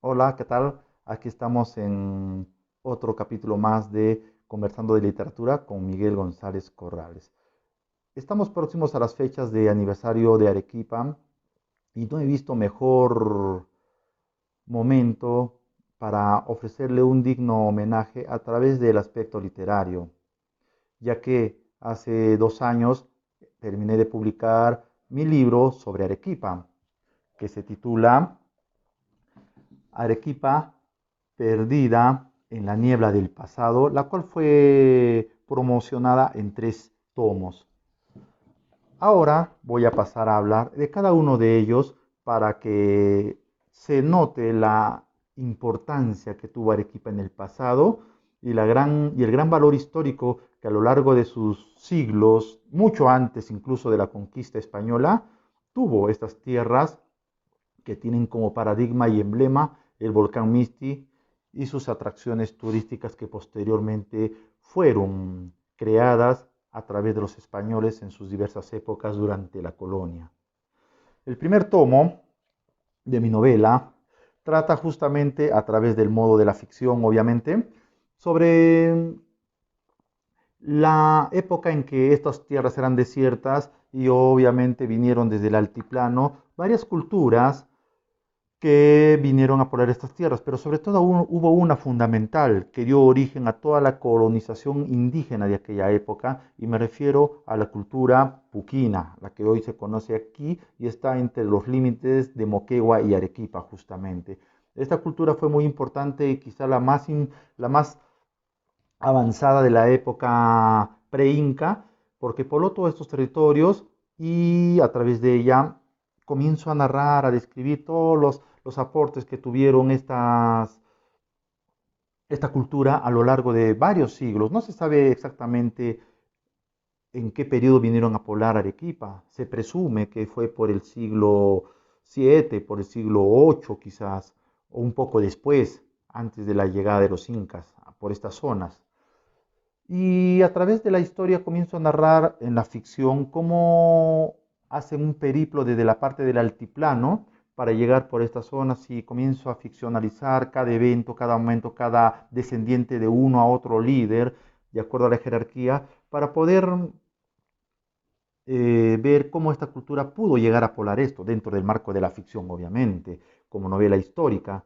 Hola, ¿qué tal? Aquí estamos en otro capítulo más de Conversando de Literatura con Miguel González Corrales. Estamos próximos a las fechas de aniversario de Arequipa y no he visto mejor momento para ofrecerle un digno homenaje a través del aspecto literario, ya que hace 2 años terminé de publicar mi libro sobre Arequipa, que se titula Arequipa perdida en la niebla del pasado, la cual fue promocionada en 3 tomos. Ahora voy a pasar a hablar de cada uno de ellos para que se note la importancia que tuvo Arequipa en el pasado y el gran valor histórico que a lo largo de sus siglos, mucho antes incluso de la conquista española, tuvo estas tierras que tienen como paradigma y emblema el volcán Misti y sus atracciones turísticas que posteriormente fueron creadas a través de los españoles en sus diversas épocas durante la colonia. El primer tomo de mi novela trata justamente a través del modo de la ficción, obviamente, sobre la época en que estas tierras eran desiertas y obviamente vinieron desde el altiplano varias culturas que vinieron a poblar estas tierras, pero sobre todo hubo una fundamental que dio origen a toda la colonización indígena de aquella época, y me refiero a la cultura puquina, la que hoy se conoce aquí y está entre los límites de Moquegua y Arequipa, justamente. Esta cultura fue muy importante y quizá la más avanzada de la época pre-inca, porque pobló todos estos territorios y a través de ella comienzo a narrar, a describir todos los aportes que tuvieron esta cultura a lo largo de varios siglos. No se sabe exactamente en qué periodo vinieron a poblar Arequipa. Se presume que fue por el siglo VII, por el siglo VIII quizás, o un poco después, antes de la llegada de los incas, por estas zonas. Y a través de la historia comienzo a narrar en la ficción cómo hacen un periplo desde la parte del altiplano para llegar por estas zonas y comienzo a ficcionalizar cada evento, cada momento, cada descendiente de uno a otro líder, de acuerdo a la jerarquía, para poder ver cómo esta cultura pudo llegar a poblar esto, dentro del marco de la ficción, obviamente, como novela histórica.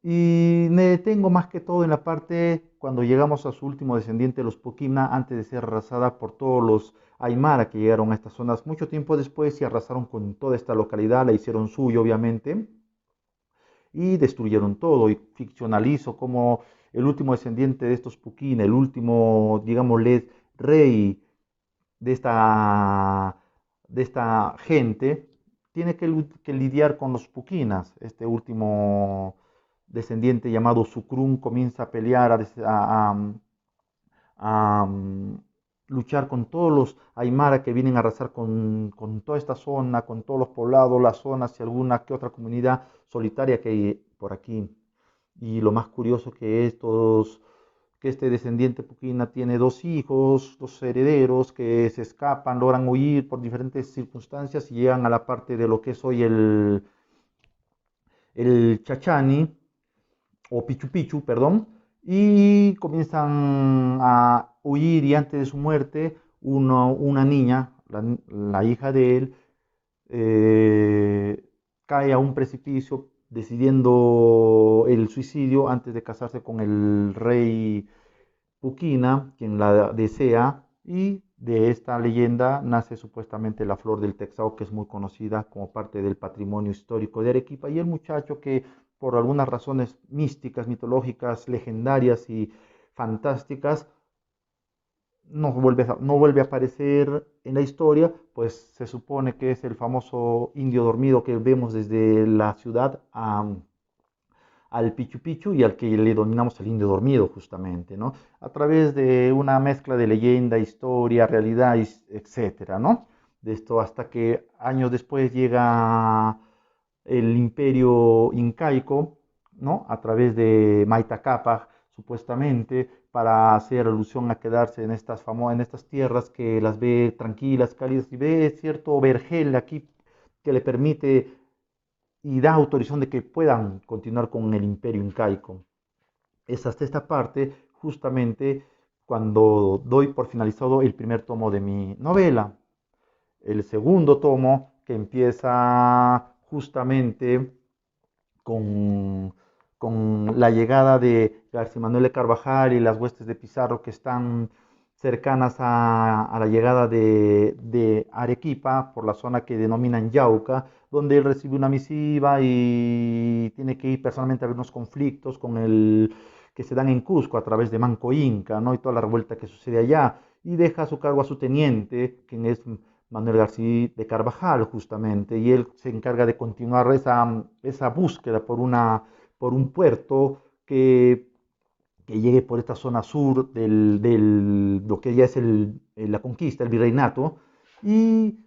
Y me detengo más que todo en la parte cuando llegamos a su último descendiente, los Puquina, antes de ser arrasada por todos los Aymara que llegaron a estas zonas mucho tiempo después y arrasaron con toda esta localidad, la hicieron suya, obviamente, y destruyeron todo. Y ficcionalizo como el último descendiente de estos Puquina, el último, digámosle, rey de esta gente, tiene que lidiar con los Puquinas. Este último descendiente llamado Sucrún comienza a pelear, a luchar con todos los Aymara que vienen a arrasar con toda esta zona, con todos los poblados, las zonas y alguna que otra comunidad solitaria que hay por aquí. Y lo más curioso que este descendiente Puquina tiene 2 hijos, 2 herederos que se escapan, logran huir por diferentes circunstancias y llegan a la parte de lo que es hoy el Chachani, o Pichu Pichu, perdón, y comienzan a huir y antes de su muerte, una niña, la hija de él, eh, cae a un precipicio decidiendo el suicidio antes de casarse con el rey Puquina, quien la desea, y de esta leyenda nace supuestamente la flor del Texao, que es muy conocida como parte del patrimonio histórico de Arequipa, y el muchacho que por algunas razones místicas, mitológicas, legendarias y fantásticas, no vuelve a aparecer en la historia, pues se supone que es el famoso indio dormido que vemos desde la ciudad al Pichu Pichu y al que le denominamos el indio dormido justamente, ¿no? A través de una mezcla de leyenda, historia, realidad, etcétera, ¿no? De esto hasta que años después llega el imperio incaico, ¿no? A través de Maita Capac, supuestamente, para hacer alusión a quedarse en estas tierras que las ve tranquilas, cálidas, y ve cierto vergel aquí que le permite y da autorización de que puedan continuar con el imperio incaico. Es hasta esta parte justamente cuando doy por finalizado el primer tomo de mi novela. El segundo tomo, que empieza justamente con, con la llegada de García Manuel de Carvajal y las huestes de Pizarro que están cercanas a la llegada de Arequipa, por la zona que denominan Yauca, donde él recibe una misiva y tiene que ir personalmente a ver unos conflictos con el que se dan en Cusco a través de Manco Inca, ¿no? Y toda la revuelta que sucede allá, y deja a su cargo a su teniente, quien es Manuel García de Carvajal, justamente, y él se encarga de continuar esa búsqueda por un puerto que llegue por esta zona sur lo que ya es la conquista, el virreinato, y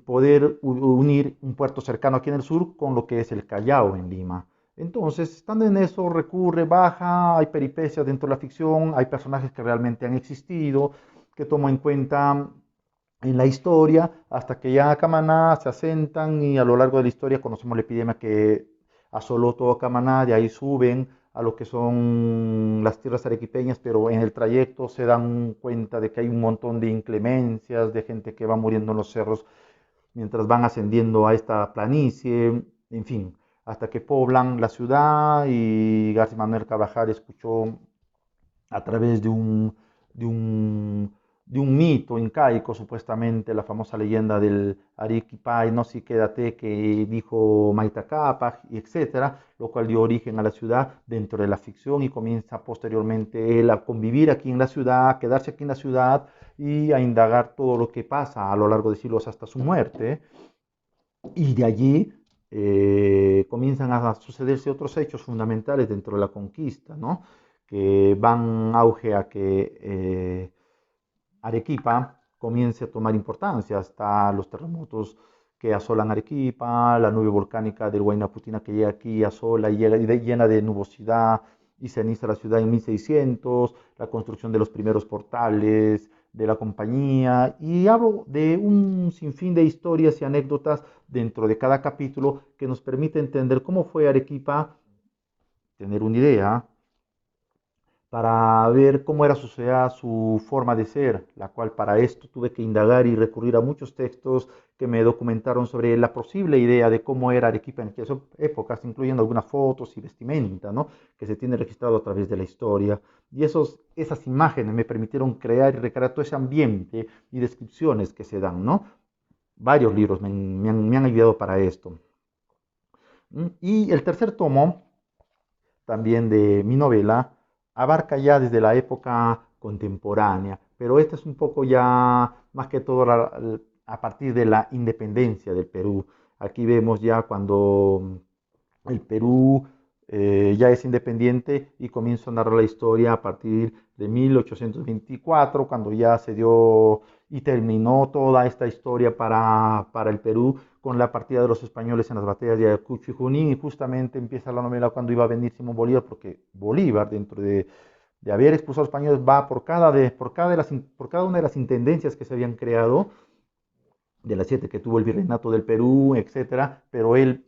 poder unir un puerto cercano aquí en el sur con lo que es el Callao en Lima. Entonces, estando en eso, recurre, baja, hay peripecias dentro de la ficción, hay personajes que realmente han existido, que tomo en cuenta en la historia, hasta que ya Camaná se asentan y a lo largo de la historia conocemos la epidemia que asoló todo Camaná, de ahí suben a lo que son las tierras arequipeñas, pero en el trayecto se dan cuenta de que hay un montón de inclemencias, de gente que va muriendo en los cerros mientras van ascendiendo a esta planicie, en fin, hasta que poblan la ciudad y García Manuel Carvajal escuchó a través de un, de un mito incaico, supuestamente, la famosa leyenda del Arequipa no si quédate que dijo Maita Capac, etcétera, lo cual dio origen a la ciudad dentro de la ficción y comienza posteriormente él a convivir aquí en la ciudad, a quedarse aquí en la ciudad y a indagar todo lo que pasa a lo largo de siglos hasta su muerte. Y de allí comienzan a sucederse otros hechos fundamentales dentro de la conquista, ¿no? Que van auge a que Arequipa comience a tomar importancia, hasta los terremotos que asolan Arequipa, la nube volcánica del Huayna Putina que llega aquí, asola y llena de nubosidad y ceniza la ciudad en 1600, la construcción de los primeros portales de la compañía, y hablo de un sinfín de historias y anécdotas dentro de cada capítulo que nos permite entender cómo fue Arequipa, tener una idea para ver cómo era su sociedad, su forma de ser, la cual para esto tuve que indagar y recurrir a muchos textos que me documentaron sobre la posible idea de cómo era Arequipa en aquellas épocas, incluyendo algunas fotos y vestimenta, ¿no? Que se tiene registrado a través de la historia. Y esas imágenes me permitieron crear y recrear todo ese ambiente y descripciones que se dan, ¿no? Varios libros me han ayudado para esto. Y el tercer tomo, también de mi novela, abarca ya desde la época contemporánea, pero este es un poco ya más que todo a partir de la independencia del Perú. Aquí vemos ya cuando el Perú ya es independiente y comienzo a narrar la historia a partir de 1824, cuando ya se dio y terminó toda esta historia para el Perú con la partida de los españoles en las batallas de Ayacucho y Junín, y justamente empieza la novela cuando iba a venir Simón Bolívar, porque Bolívar, dentro de haber expulsado a los españoles, va por cada una de las intendencias que se habían creado, de las 7 que tuvo el virreinato del Perú, etcétera, pero él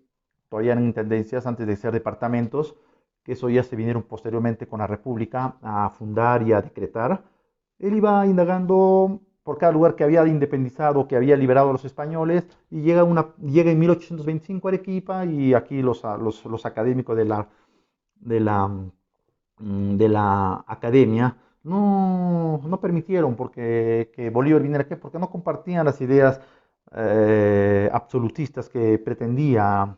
todavía eran intendencias antes de ser departamentos, que eso ya se vinieron posteriormente con la República a fundar y a decretar. Él iba indagando por cada lugar que había independizado, que había liberado a los españoles, y llega en 1825 a Arequipa, y aquí los académicos de la, de la academia no permitieron que Bolívar viniera aquí, porque no compartían las ideas absolutistas que pretendía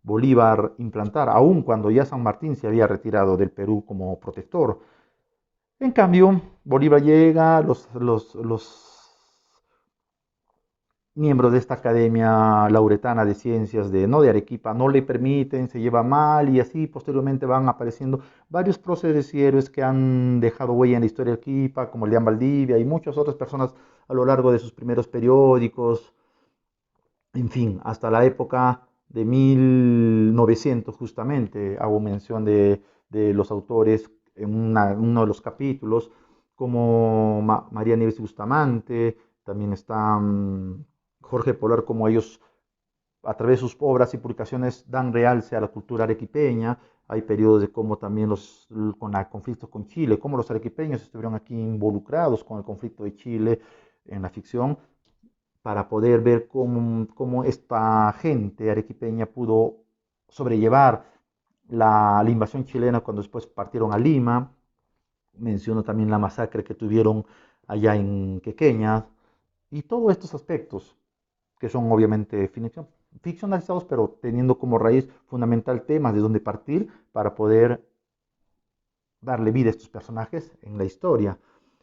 Bolívar implantar, aun cuando ya San Martín se había retirado del Perú como protector. En cambio, Bolívar llega, los miembros de esta Academia Lauretana de Ciencias no de Arequipa no le permiten, se lleva mal, y así posteriormente van apareciendo varios próceres y héroes que han dejado huella en la historia de Arequipa, como Leán Valdivia y muchas otras personas a lo largo de sus primeros periódicos, en fin, hasta la época de 1900 justamente, hago mención de los autores en uno de los capítulos, como María Nieves Bustamante, también está Jorge Polar, como ellos a través de sus obras y publicaciones dan realce a la cultura arequipeña. Hay periodos de cómo también con el conflicto con Chile, cómo los arequipeños estuvieron aquí involucrados con el conflicto de Chile en la ficción, para poder ver cómo esta gente arequipeña pudo sobrellevar la invasión chilena cuando después partieron a Lima. Menciono también la masacre que tuvieron allá en Quequeñas y todos estos aspectos que son obviamente ficcionalizados, pero teniendo como raíz fundamental temas de donde partir para poder darle vida a estos personajes en la historia.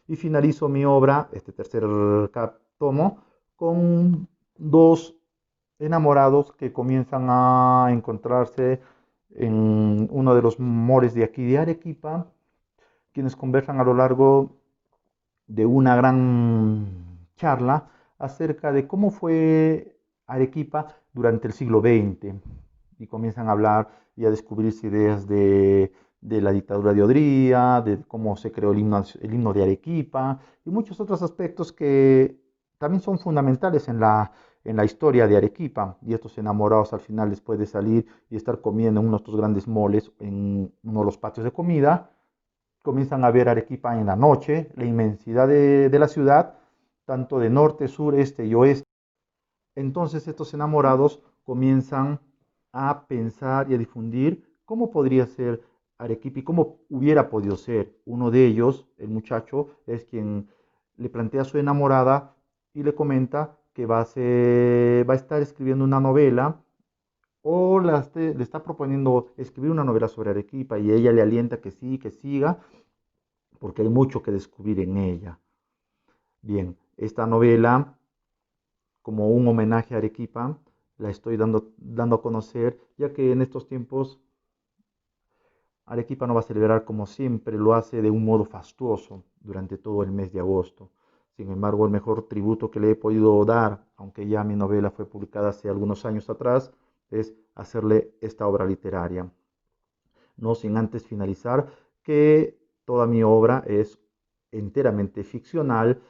Y finalizo mi obra, este tercer tomo, con dos enamorados que comienzan a encontrarse en uno de los moles de aquí de Arequipa, quienes conversan a lo largo de una gran charla acerca de cómo fue Arequipa durante el siglo XX, y comienzan a hablar y a descubrirse ideas de la dictadura de Odría, de cómo se creó el himno de Arequipa y muchos otros aspectos que también son fundamentales en la historia de Arequipa. Y estos enamorados al final, después de salir y estar comiendo en uno de estos grandes moles, en uno de los patios de comida, comienzan a ver Arequipa en la noche, la inmensidad de la ciudad, tanto de norte, sur, este y oeste. Entonces estos enamorados comienzan a pensar y a difundir cómo podría ser Arequipa y cómo hubiera podido ser. Uno de ellos, el muchacho, es quien le plantea a su enamorada y le comenta que va a estar escribiendo una novela, o le está proponiendo escribir una novela sobre Arequipa, y ella le alienta que sí, que siga, porque hay mucho que descubrir en ella. Bien, esta novela, como un homenaje a Arequipa, la estoy dando a conocer, ya que en estos tiempos Arequipa no va a celebrar como siempre lo hace, de un modo fastuoso durante todo el mes de agosto. Sin embargo, el mejor tributo que le he podido dar, aunque ya mi novela fue publicada hace algunos años atrás, es hacerle esta obra literaria. No sin antes finalizar que toda mi obra es enteramente ficcional,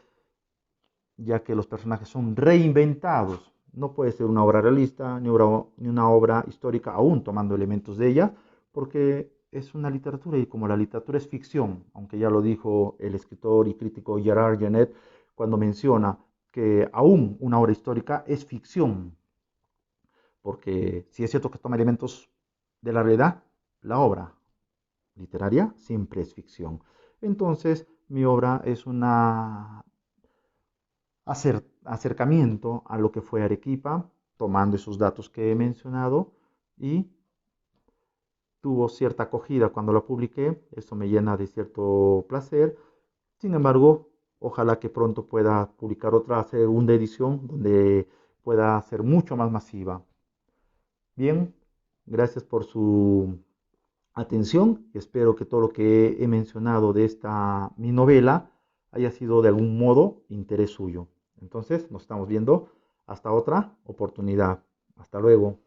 ya que los personajes son reinventados. No puede ser una obra realista ni una obra histórica, aún tomando elementos de ella, porque es una literatura, y como la literatura es ficción, aunque ya lo dijo el escritor y crítico Gerard Genet cuando menciona que aún una obra histórica es ficción, porque si es cierto que toma elementos de la realidad, la obra literaria siempre es ficción. Entonces, mi obra es una acercamiento a lo que fue Arequipa, tomando esos datos que he mencionado, y tuvo cierta acogida cuando lo publiqué. Esto me llena de cierto placer. Sin embargo, ojalá que pronto pueda publicar otra segunda edición donde pueda ser mucho más masiva. Bien, gracias por su atención. Espero que todo lo que he mencionado de esta mi novela haya sido de algún modo interés suyo. Entonces, nos estamos viendo hasta otra oportunidad. Hasta luego.